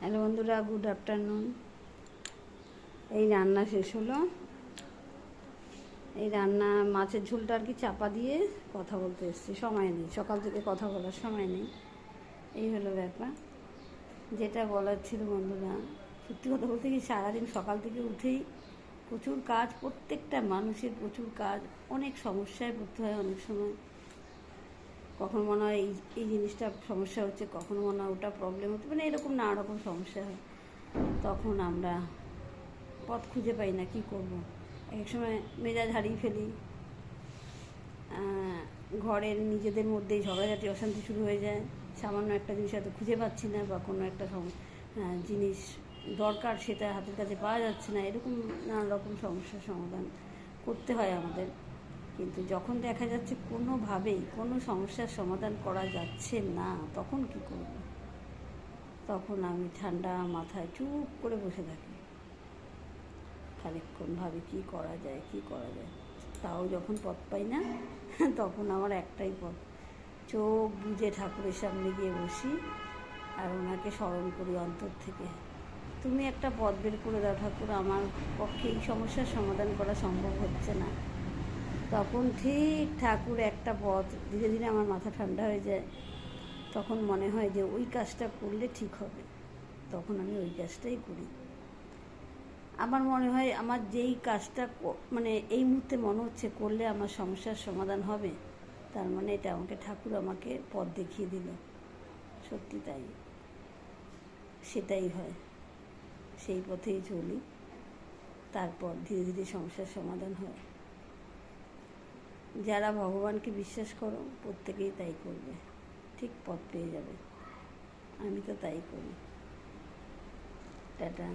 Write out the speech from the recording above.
Hello বন্ধুরা, good afternoon. এই রান্না শেষ হলো। এই রান্না মাছের ঝোলটা আর কি চাপা দিয়ে কথা বলতে এসেছি, সময় নেই, সকাল থেকে কথা বলার সময় নেই। এই হলো ব্যাপার। যেটা বলার ছিল বন্ধুরা, সত্যি কথা বলতে কি, সারাদিন সকাল থেকে উঠেই প্রচুর কাজ, প্রত্যেকটা মানুষের প্রচুর কাজ, অনেক সমস্যায় পড়তে হয় অনেক সময়। কখনো মনে হয় এই জিনিসটা সমস্যা হচ্ছে, কখনো মনে হয় ওটা প্রবলেম হচ্ছে, মানে এরকম নানা রকম সমস্যা হয়। তখন আমরা পথ খুঁজে পাই না, কি করব। এক সময় মেজাজ হারিয়ে ফেলি, ঘরের নিজেদের মধ্যেই ঝগড়াঝাটি অশান্তি শুরু হয়ে যায়। সামান্য একটা জিনিস হয়তো খুঁজে পাচ্ছি না, বা কোনো একটা জিনিস দরকার, সেটা হাতের কাছে পাওয়া যাচ্ছে না, এরকম নানা রকম সমস্যার সমাধান করতে হয় আমাদের। কিন্তু যখন দেখা যাচ্ছে কোনোভাবেই কোনো সমস্যার সমাধান করা যাচ্ছে না, তখন কি করব? তখন আমি ঠান্ডা মাথায় চুপ করে বসে থাকি, খানিকক্ষণ ভাবি কী করা যায়, কী করা যায়। তাও যখন পথ পাই না, তখন আমার একটাই পথ, চোখ বুজে ঠাকুরের সামনে গিয়ে বসি আর ওনাকে স্মরণ করি অন্তর থেকে, তুমি একটা পথ বের করে দাও ঠাকুর, আমার পক্ষে এই সমস্যার সমাধান করা সম্ভব হচ্ছে না। তখন ঠিক ঠাকুর একটা পথ, ধীরে ধীরে আমার মাথা ঠান্ডা হয়ে যায়। তখন মনে হয় যে ওই কাজটা করলে ঠিক হবে, তখন আমি ওই কাজটাই করি। আমার মনে হয় আমার যেই কাজটা মানে এই মুহূর্তে মনে হচ্ছে করলে আমার সমস্যার সমাধান হবে, তার মানে এটা আমাকে ঠাকুর আমাকে পথ দেখিয়ে দিল। সত্যি তাই, সেটাই হয়, সেই পথেই চলি, তারপর ধীরে ধীরে সমস্যার সমাধান হয়। যারা ভগবানকে বিশ্বাস করো প্রত্যেকেই তাই করবে, ঠিক পথ পেয়ে যাবে। আমি তো তাই করি। টাটা।